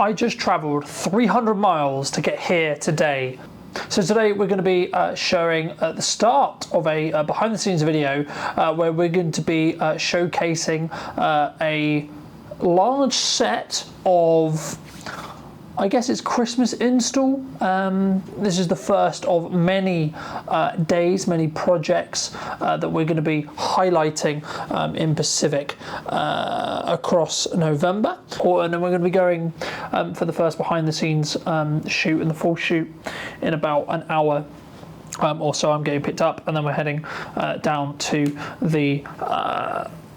I just travelled 300 miles to get here today. So today we're going to be showing the start of a behind the scenes video where we're going to be showcasing a large set of, I guess it's Christmas install. This is the first of many days, many projects that we're going to be highlighting in Pacific across November. And then we're going to be going for the first behind the scenes shoot and the full shoot in about an hour or so. I'm getting picked up and then we're heading down to the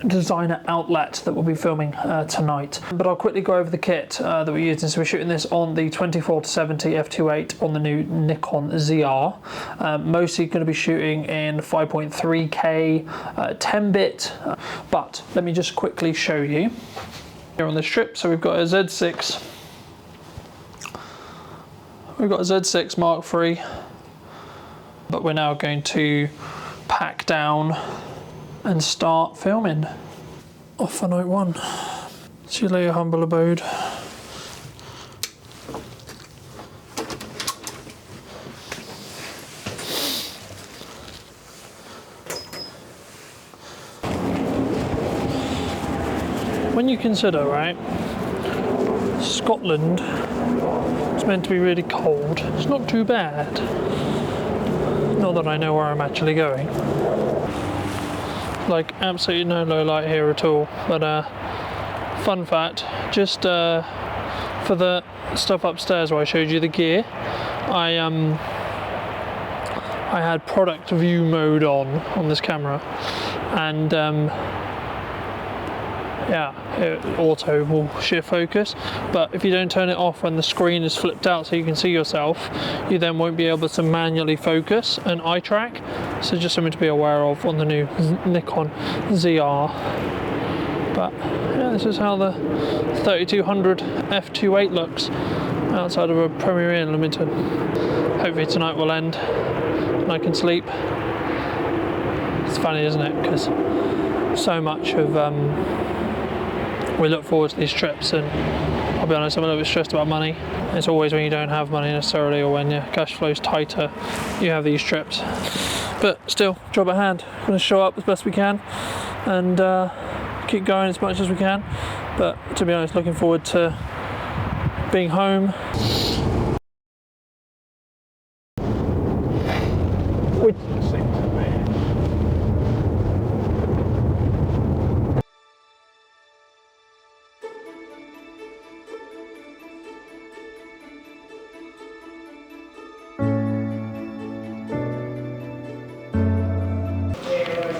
designer outlet that we'll be filming tonight. But I'll quickly go over the kit that we're using. So we're shooting this on the 24-70 f2.8 on the new Nikon ZR. Mostly going to be shooting in 5.3K 10-bit. But let me just quickly show you here on the strip. So we've got a Z6. We've got a Z6 Mark III. But we're now going to pack down and start filming. Off for night one. See you later, humble abode. When you consider, right, Scotland is meant to be really cold. It's not too bad. Not that I know where I'm actually going. Like absolutely no low light here at all, but fun fact, just for the stuff upstairs where I showed you the gear, I had product view mode on this camera, and yeah, auto will shift focus, but if you don't turn it off when the screen is flipped out so you can see yourself, you then won't be able to manually focus and eye track. So just something to be aware of on the new Nikon ZR. But yeah, this is how the 3200 f2.8 looks outside of a Premiere Inn Limited. Hopefully tonight will end and I can sleep. It's funny, isn't it? Because so much of we look forward to these trips, and I'll be honest, I'm a little bit stressed about money. It's always when you don't have money necessarily, or when your cash flow's tighter, you have these trips. But still, job at hand. We're going to show up as best we can and keep going as much as we can. But to be honest, looking forward to being home.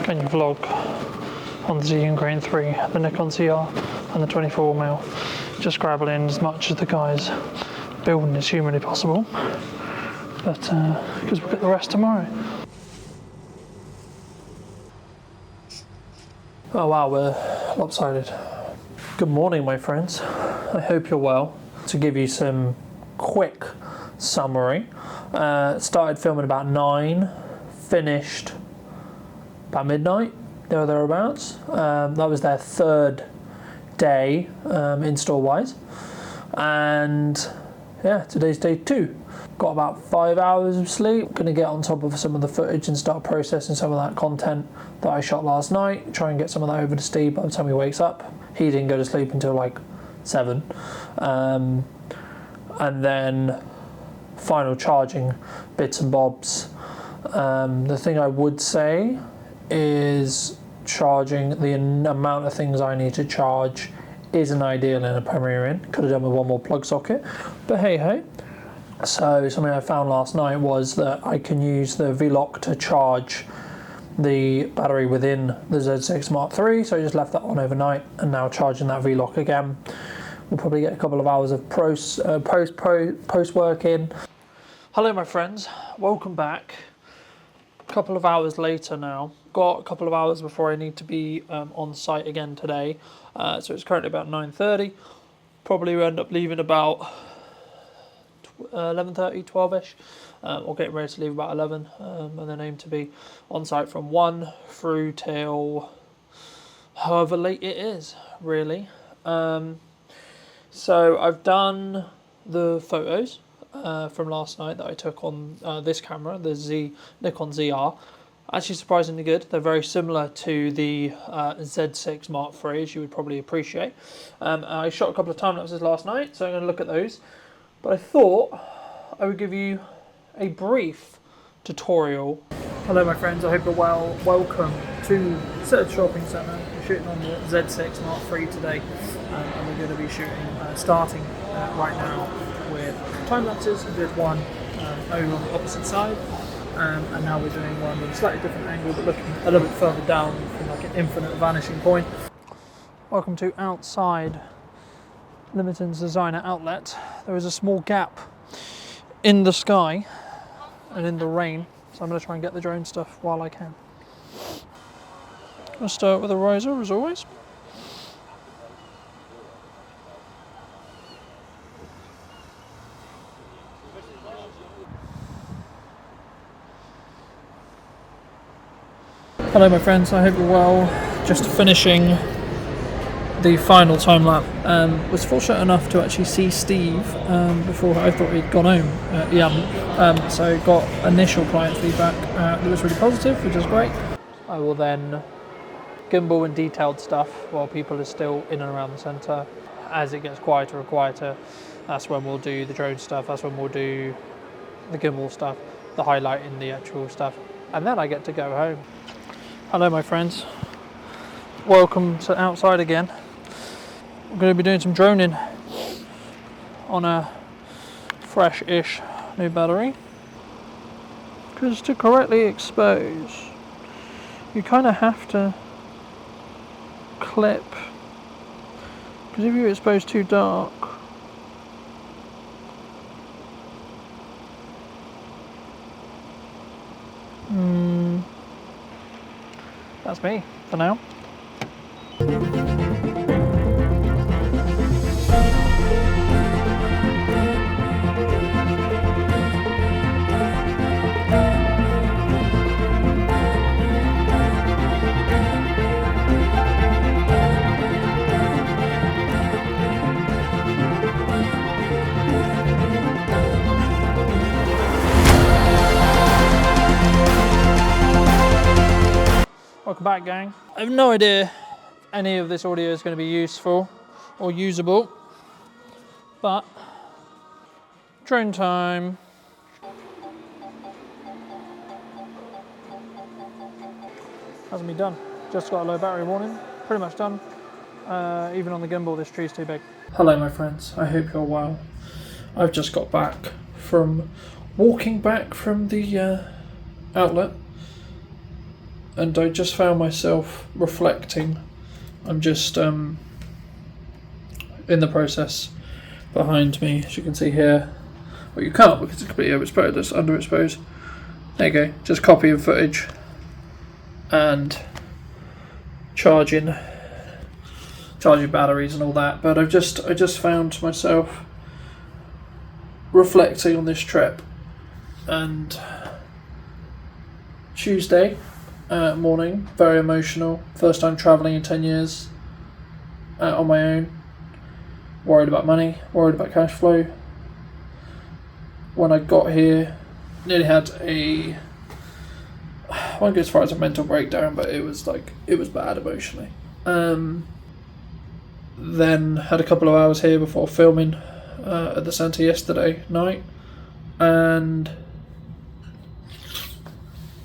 Can you vlog on the Z Grain 3, the Nikon ZR and the 24mm, just grabbing as much as the guys building as humanly possible, but because we'll get the rest tomorrow. Oh wow, we're lopsided. Good morning, my friends. I hope you're well. To give you some quick summary, started filming about 9, finished about midnight, there or thereabouts. That was their third day install wise, and yeah, today's day 2. Got about 5 hours of sleep. Gonna get on top of some of the footage and start processing some of that content that I shot last night, try and get some of that over to Steve by the time he wakes up. He didn't go to sleep until like 7, and then final charging bits and bobs. The thing I would say is charging the amount of things I need to charge isn't ideal in a Premiere Inn. Could have done with one more plug socket, but hey ho. So something I found last night was that I can use the V-Lock to charge the battery within the Z6 Mark III, so I just left that on overnight and now charging that V-Lock again. We'll probably get a couple of hours of post work in. Hello my friends, welcome back. A couple of hours later now. Got a couple of hours before I need to be on site again today. So it's currently about 9:30. Probably will end up leaving about 11:30, 12ish. Or getting ready to leave about 11. And then aim to be on site from 1 through till however late it is, really. So I've done the photos from last night that I took on this camera, the Nikon ZR. Actually surprisingly good. They're very similar to the Z6 Mark III, as you would probably appreciate. I shot a couple of time lapses last night, so I'm going to look at those. But I thought I would give you a brief tutorial. Hello my friends, I hope you're well. Welcome to Set Shopping Centre. We're shooting on the Z6 Mark III today, and we're going to be shooting, starting right now with time lapses. We did one over on the opposite side, and now we're doing one with a slightly different angle, but looking a little bit further down from like an infinite vanishing point. Welcome to outside Livingston Designer Outlet. There is a small gap in the sky and in the rain, so I'm going to try and get the drone stuff while I can. I'll start with a riser as always. Hello my friends, I hope you're well. Just finishing the final time lap. Was fortunate enough to actually see Steve before I thought he'd gone home. He hadn't. So got initial client feedback that was really positive, which is great. I will then gimbal and detailed stuff while people are still in and around the centre. As it gets quieter and quieter, that's when we'll do the drone stuff, that's when we'll do the gimbal stuff, the highlighting, the actual stuff. And then I get to go home. Hello my friends, welcome to outside again. We're going to be doing some droning on a fresh-ish new battery. Because to correctly expose, you kind of have to clip. Because if you expose too dark, that's me for now. Welcome back gang. I have no idea if any of this audio is going to be useful or usable, but drone time. Hasn't been done, just got a low battery warning, pretty much done. Even on the gimbal this tree's too big. Hello my friends, I hope you're well. I've just got back from walking back from the outlet, and I just found myself reflecting. I'm just in the process behind me, as you can see here. Well, you can't because it's completely overexposed, it's underexposed. There you go, just copying footage and charging batteries and all that. But I just found myself reflecting on this trip. And Tuesday morning, very emotional. First time travelling in 10 years on my own. Worried about money, worried about cash flow. When I got here, nearly had I won't go as far as a mental breakdown, but it was bad emotionally. Then had a couple of hours here before filming at the centre yesterday night, and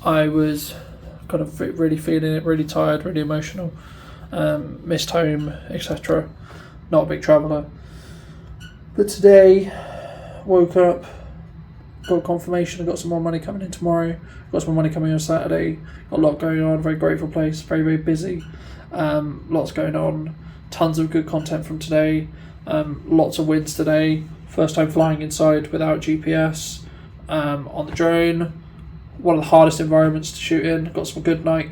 I was kind of really feeling it, really tired, really emotional, missed home, etc. Not a big traveller. But today, woke up, got confirmation, I got some more money coming in tomorrow, got some more money coming on Saturday, got a lot going on, very grateful place, very, very busy, lots going on, tons of good content from today, lots of wins today, first time flying inside without GPS, on the drone, one of the hardest environments to shoot in, got some good night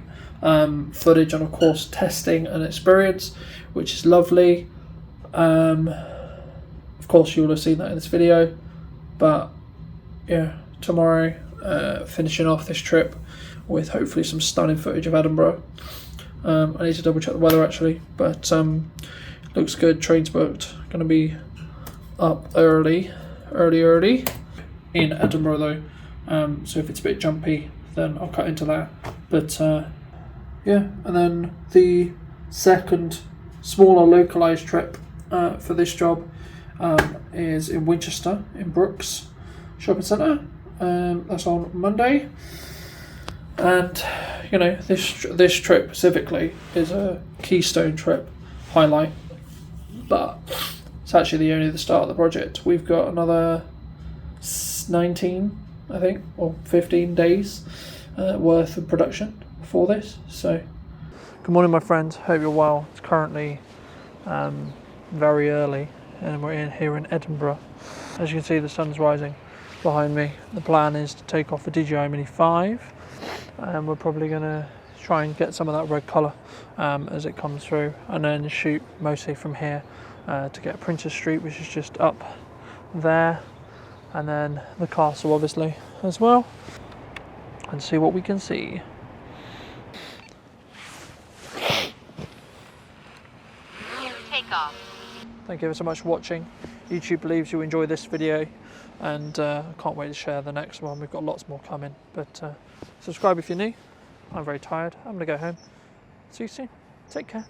footage, and of course testing and experience, which is lovely. Of course you will have seen that in this video, but yeah, tomorrow finishing off this trip with hopefully some stunning footage of Edinburgh. I need to double check the weather actually, but looks good, trains booked, going to be up early in Edinburgh though, so if it's a bit jumpy then I'll cut into that. But yeah, and then the second smaller localised trip for this job is in Winchester in Brooks Shopping Centre. That's on Monday, and you know, this trip specifically is a keystone trip highlight, but it's actually only the start of the project. We've got another 19, I think, or 15 days worth of production for this. So, good morning, my friends. Hope you're well. It's currently very early, and we're here in Edinburgh. As you can see, the sun's rising behind me. The plan is to take off the DJI Mini 5, and we're probably going to try and get some of that red colour as it comes through, and then shoot mostly from here to get Princes Street, which is just up there, and then the castle obviously as well, and see what we can see. Take off. Thank you ever so much for watching. YouTube believes you enjoy this video, and I can't wait to share the next one. We've got lots more coming, but subscribe if you're new. I'm very tired. I'm gonna go home. See you soon. Take care.